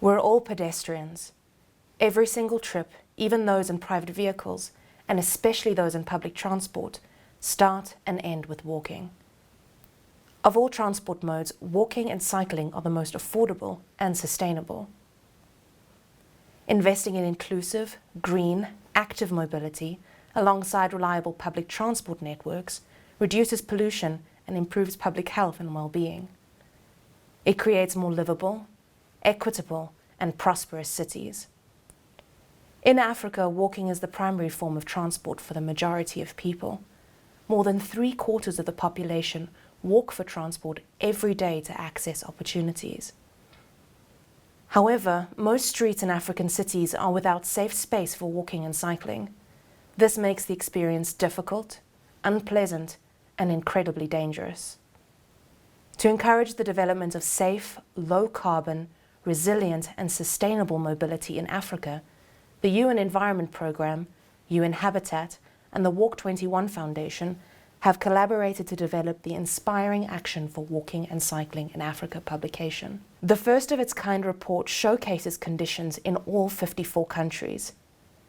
We're all pedestrians. Every single trip, even those in private vehicles, and especially those in public transport, start and end with walking. Of all transport modes, walking and cycling are the most affordable and sustainable. Investing in inclusive, green, active mobility, alongside reliable public transport networks, reduces pollution and improves public health and well-being. It creates more livable, equitable, and prosperous cities. In Africa, walking is the primary form of transport for the majority of people. More than 3/4 of the population walk for transport every day to access opportunities. However, most streets in African cities are without safe space for walking and cycling. This makes the experience difficult, unpleasant, and incredibly dangerous. To encourage the development of safe, low-carbon, resilient, and sustainable mobility in Africa, the UN Environment Programme, UN Habitat, and the Walk 21 Foundation have collaborated to develop the Inspiring Action for Walking and Cycling in Africa publication. The first of its kind report showcases conditions in all 54 countries.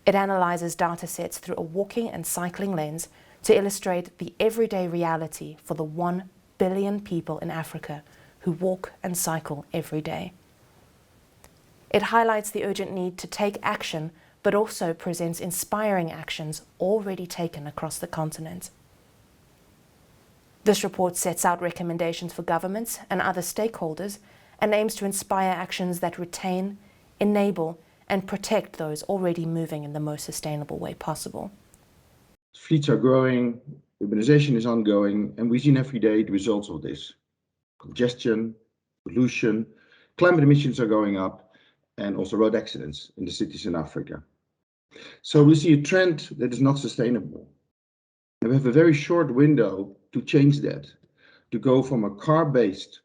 It analyzes data sets through a walking and cycling lens to illustrate the everyday reality for the 1 billion people in Africa who walk and cycle every day. It highlights the urgent need to take action, but also presents inspiring actions already taken across the continent. This report sets out recommendations for governments and other stakeholders and aims to inspire actions that retain, enable, and protect those already moving in the most sustainable way possible. Fleets are growing, urbanization is ongoing, and we've seen every day the results of this. Congestion, pollution, climate emissions are going up, and also road accidents in the cities in Africa. So we see a trend that is not sustainable. And we have a very short window to change that, to go from a car-based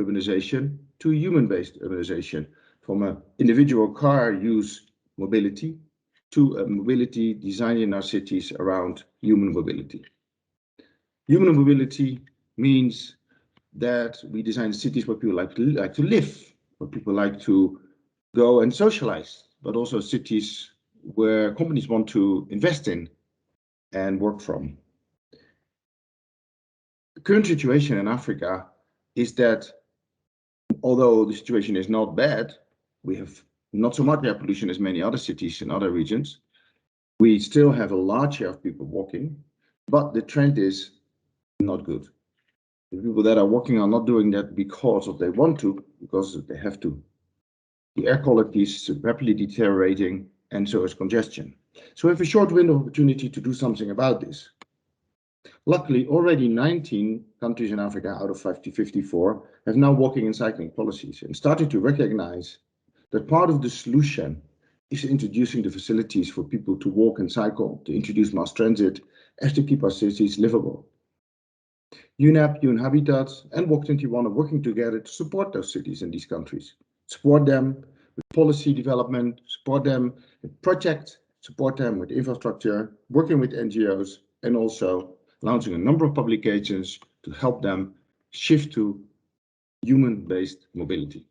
urbanization to a human-based urbanization, from an individual car use mobility to a mobility designed in our cities around human mobility. Human mobility means that we design cities where people like to live, where people like to go and socialize, but also cities where companies want to invest in and work from. The current situation in Africa is that although the situation is not bad, we have not so much air pollution as many other cities in other regions. We still have a large share of people walking, but the trend is not good. The people that are walking are not doing that because they want to, because they have to. The air quality is rapidly deteriorating, and so is congestion. So we have a short window of opportunity to do something about this. Luckily, already 19 countries in Africa out of 54 have now walking and cycling policies and started to recognize that part of the solution is introducing the facilities for people to walk and cycle, to introduce mass transit, as to keep our cities livable. UNEP, UN Habitat, and Walk 21 are working together to support those cities in these countries, support them with policy development, support them with projects, support them with infrastructure, working with NGOs, and also launching a number of publications to help them shift to human-based mobility.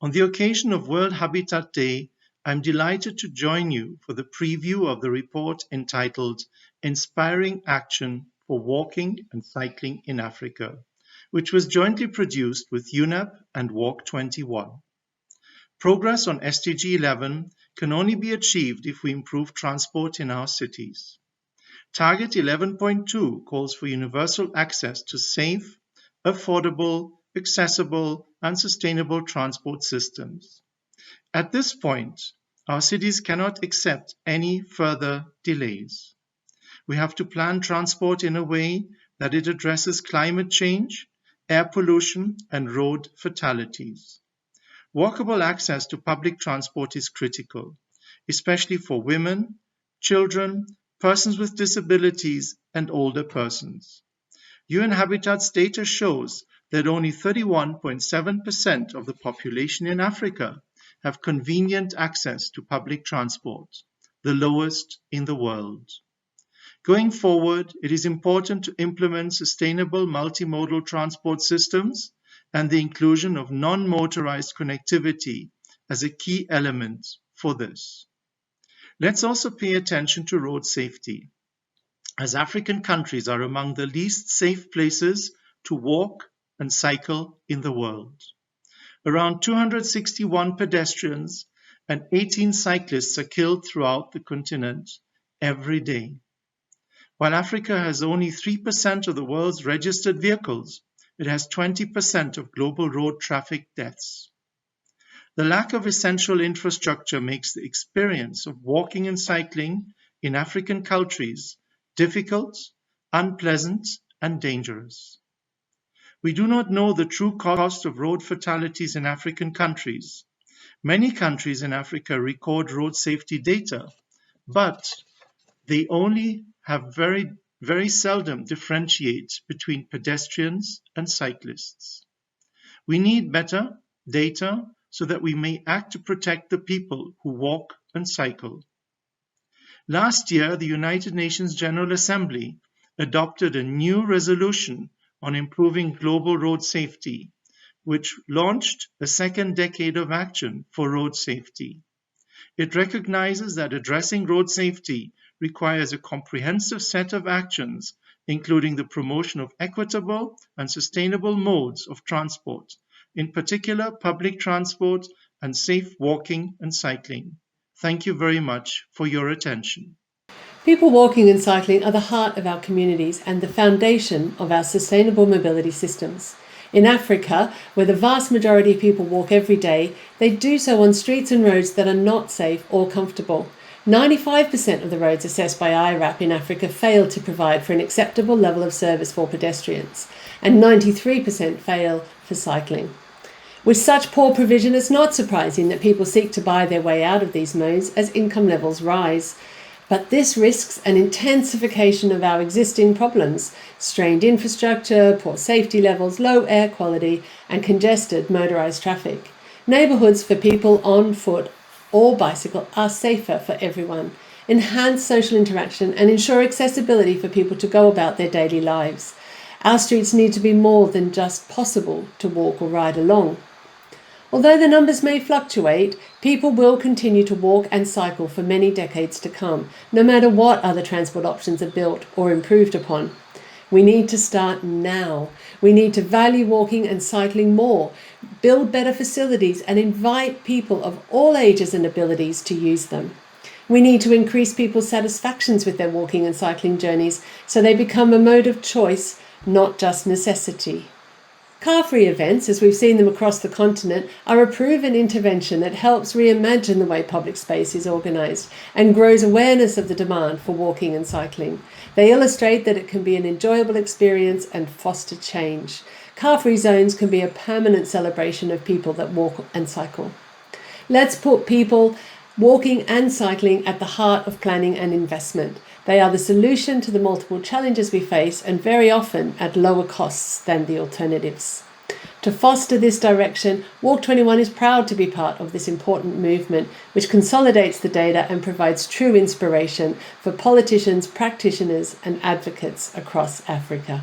On the occasion of World Habitat Day, I'm delighted to join you for the preview of the report entitled Inspiring Action for Walking and Cycling in Africa, which was jointly produced with UNEP and Walk 21. Progress on SDG 11 can only be achieved if we improve transport in our cities. Target 11.2 calls for universal access to safe, affordable, accessible, and sustainable transport systems. At this point, our cities cannot accept any further delays. We have to plan transport in a way that it addresses climate change, air pollution, and road fatalities. Walkable access to public transport is critical, especially for women, children, persons with disabilities, and older persons. UN Habitat's data shows that only 31.7% of the population in Africa have convenient access to public transport, the lowest in the world. Going forward, it is important to implement sustainable multimodal transport systems and the inclusion of non-motorized connectivity as a key element for this. Let's also pay attention to road safety, as African countries are among the least safe places to walk and cycle in the world. Around 261 pedestrians and 18 cyclists are killed throughout the continent every day. While Africa has only 3% of the world's registered vehicles, it has 20% of global road traffic deaths. The lack of essential infrastructure makes the experience of walking and cycling in African countries difficult, unpleasant, and dangerous. We do not know the true cost of road fatalities in African countries. Many countries in Africa record road safety data, but they only have very seldom differentiate between pedestrians and cyclists. We need better data so that we may act to protect the people who walk and cycle. Last year, the United Nations General Assembly adopted a new resolution on improving global road safety, which launched a second decade of action for road safety. It recognizes that addressing road safety requires a comprehensive set of actions, including the promotion of equitable and sustainable modes of transport, in particular public transport and safe walking and cycling. Thank you very much for your attention. People walking and cycling are the heart of our communities and the foundation of our sustainable mobility systems. In Africa, where the vast majority of people walk every day, they do so on streets and roads that are not safe or comfortable. 95% of the roads assessed by IRAP in Africa fail to provide for an acceptable level of service for pedestrians, and 93% fail for cycling. With such poor provision, it's not surprising that people seek to buy their way out of these modes as income levels rise. But this risks an intensification of our existing problems: strained infrastructure, poor safety levels, low air quality, and congested motorised traffic. Neighbourhoods for people on foot or bicycle are safer for everyone, enhance social interaction, and ensure accessibility for people to go about their daily lives. Our streets need to be more than just possible to walk or ride along. Although the numbers may fluctuate, people will continue to walk and cycle for many decades to come, no matter what other transport options are built or improved upon. We need to start now. We need to value walking and cycling more, build better facilities, and invite people of all ages and abilities to use them. We need to increase people's satisfactions with their walking and cycling journeys so they become a mode of choice, not just necessity. Car-free events, as we've seen them across the continent, are a proven intervention that helps reimagine the way public space is organised and grows awareness of the demand for walking and cycling. They illustrate that it can be an enjoyable experience and foster change. Car-free zones can be a permanent celebration of people that walk and cycle. Let's put people walking and cycling at the heart of planning and investment. They are the solution to the multiple challenges we face, and very often at lower costs than the alternatives. To foster this direction, Walk 21 is proud to be part of this important movement, which consolidates the data and provides true inspiration for politicians, practitioners, and advocates across Africa.